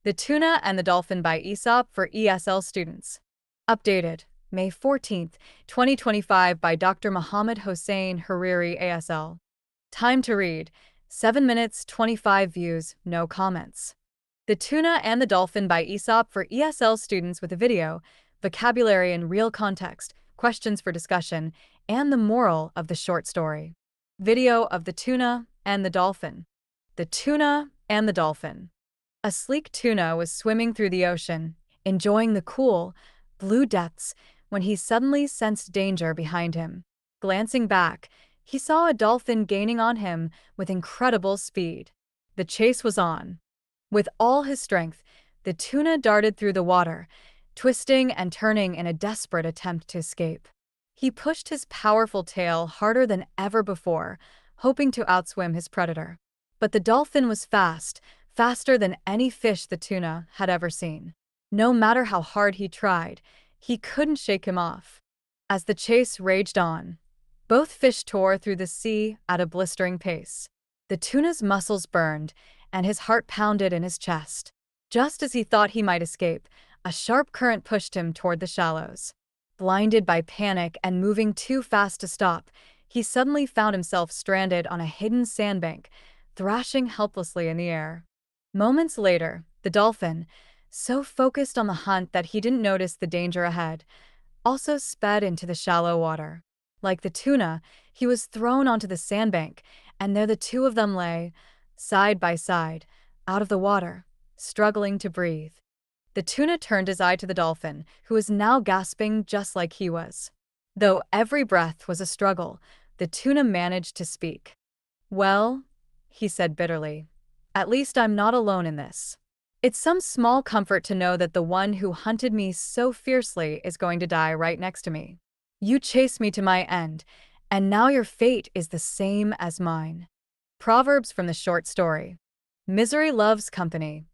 The Tuna and the Dolphin by Aesop for ESL students. Updated May 14th, 2025 by Dr. Mohammed Hossein Hariri ASL. Time to read 7 minutes 25 views, no comments. The Tuna and the Dolphin by Aesop for ESL students with a video, vocabulary in real context, questions for discussion, and the moral of the short story. Video of the Tuna and the Dolphin. The Tuna and the Dolphin. A sleek tuna was swimming through the ocean, enjoying the cool, blue depths, when he suddenly sensed danger behind him. Glancing back, he saw a dolphin gaining on him with incredible speed. The chase was on. With all his strength, the tuna darted through the water, twisting and turning in a desperate attempt to escape. He pushed his powerful tail harder than ever before, hoping to outswim his predator. But the dolphin was faster than any fish the tuna had ever seen. No matter how hard he tried, he couldn't shake him off. As the chase raged on, both fish tore through the sea at a blistering pace. The tuna's muscles burned, and his heart pounded in his chest. Just as he thought he might escape, a sharp current pushed him toward the shallows. Blinded by panic and moving too fast to stop, he suddenly found himself stranded on a hidden sandbank, thrashing helplessly in the air. Moments later, the dolphin, so focused on the hunt that he didn't notice the danger ahead, also sped into the shallow water. Like the tuna, he was thrown onto the sandbank, and there the two of them lay, side by side, out of the water, struggling to breathe. The tuna turned his eye to the dolphin, who was now gasping just like he was. Though every breath was a struggle, the tuna managed to speak. "Well," he said bitterly, "at least I'm not alone in this. It's some small comfort to know that the one who hunted me so fiercely is going to die right next to me. You chased me to my end, and now your fate is the same as mine." Proverbs from the short story. Misery loves company.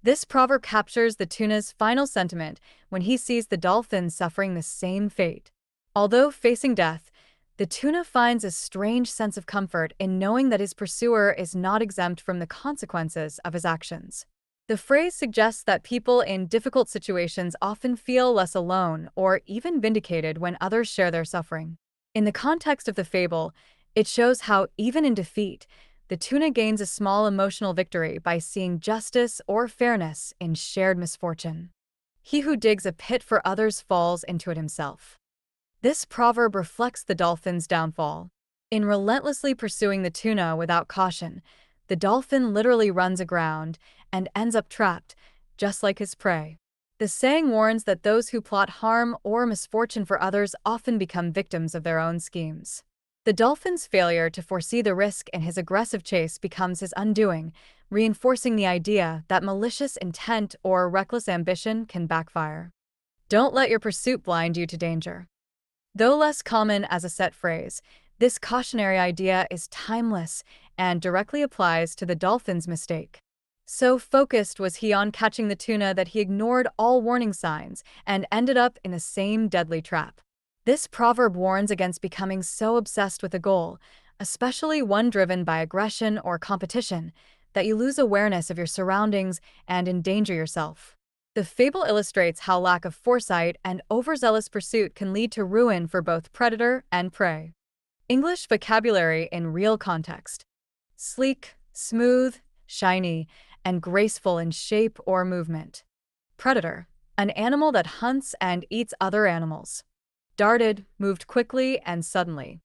This proverb captures the tuna's final sentiment when he sees the dolphin suffering the same fate. Although facing death, the tuna finds a strange sense of comfort in knowing that his pursuer is not exempt from the consequences of his actions. The phrase suggests that people in difficult situations often feel less alone or even vindicated when others share their suffering. In the context of the fable, it shows how, even in defeat, the tuna gains a small emotional victory by seeing justice or fairness in shared misfortune. He who digs a pit for others falls into it himself. This proverb reflects the dolphin's downfall. In relentlessly pursuing the tuna without caution, the dolphin literally runs aground and ends up trapped, just like his prey. The saying warns that those who plot harm or misfortune for others often become victims of their own schemes. The dolphin's failure to foresee the risk in his aggressive chase becomes his undoing, reinforcing the idea that malicious intent or reckless ambition can backfire. Don't let your pursuit blind you to danger. Though less common as a set phrase, this cautionary idea is timeless and directly applies to the dolphin's mistake. So focused was he on catching the tuna that he ignored all warning signs and ended up in the same deadly trap. This proverb warns against becoming so obsessed with a goal, especially one driven by aggression or competition, that you lose awareness of your surroundings and endanger yourself. The fable illustrates how lack of foresight and overzealous pursuit can lead to ruin for both predator and prey. English vocabulary in real context. Sleek, smooth, shiny, and graceful in shape or movement. Predator, an animal that hunts and eats other animals. Darted, moved quickly and suddenly.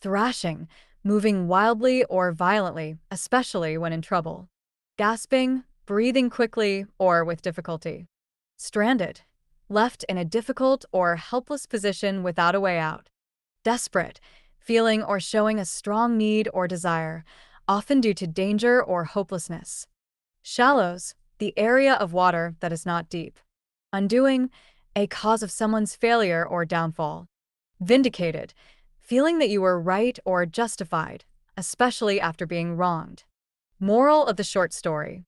Thrashing, moving wildly or violently, especially when in trouble. Gasping, breathing quickly or with difficulty. Stranded, left in a difficult or helpless position without a way out. Desperate, feeling or showing a strong need or desire, often due to danger or hopelessness. Shallows, the area of water that is not deep. Undoing, a cause of someone's failure or downfall. Vindicated, feeling that you were right or justified, especially after being wronged. Moral of the short story.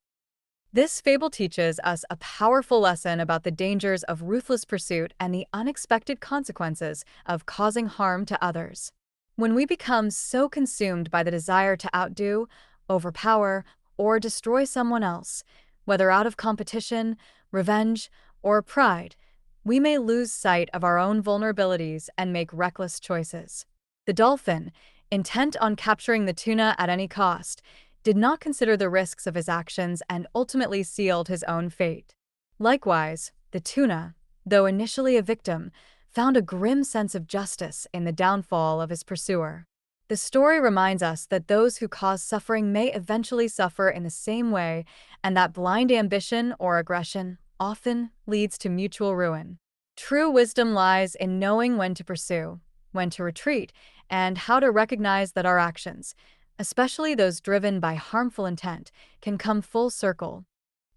This fable teaches us a powerful lesson about the dangers of ruthless pursuit and the unexpected consequences of causing harm to others. When we become so consumed by the desire to outdo, overpower, or destroy someone else, Whether out of competition, revenge, or pride, we may lose sight of our own vulnerabilities and make reckless choices. The dolphin, intent on capturing the tuna at any cost, did not consider the risks of his actions and ultimately sealed his own fate. Likewise, the tuna, though initially a victim, found a grim sense of justice in the downfall of his pursuer. The story reminds us that those who cause suffering may eventually suffer in the same way, and that blind ambition or aggression often leads to mutual ruin. True wisdom lies in knowing when to pursue, when to retreat, and how to recognize that our actions, especially those driven by harmful intent, can come full circle.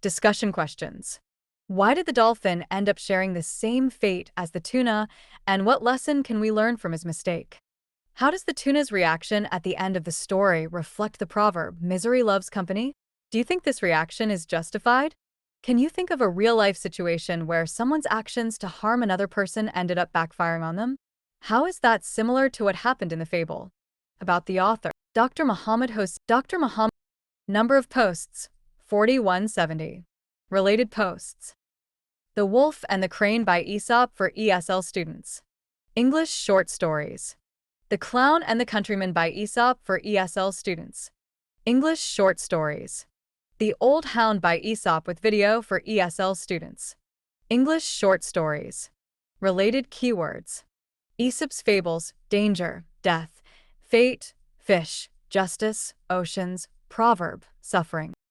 Discussion questions. Why did the dolphin end up sharing the same fate as the tuna, and what lesson can we learn from his mistake? How does the tuna's reaction at the end of the story reflect the proverb, misery loves company? Do you think this reaction is justified? Can you think of a real-life situation where someone's actions to harm another person ended up backfiring on them? How is that similar to what happened in the fable? About the author, Dr. Muhammad Hossein. Dr. Muhammad. Number of posts, 4170. Related posts. The Wolf and the Crane by Aesop for ESL students. English short stories. The Clown and the Countryman by Aesop for ESL students. English short stories. The Old Hound by Aesop with video for ESL students. English short stories. Related keywords. Aesop's fables, danger, death, fate, fish, justice, oceans, proverb, suffering.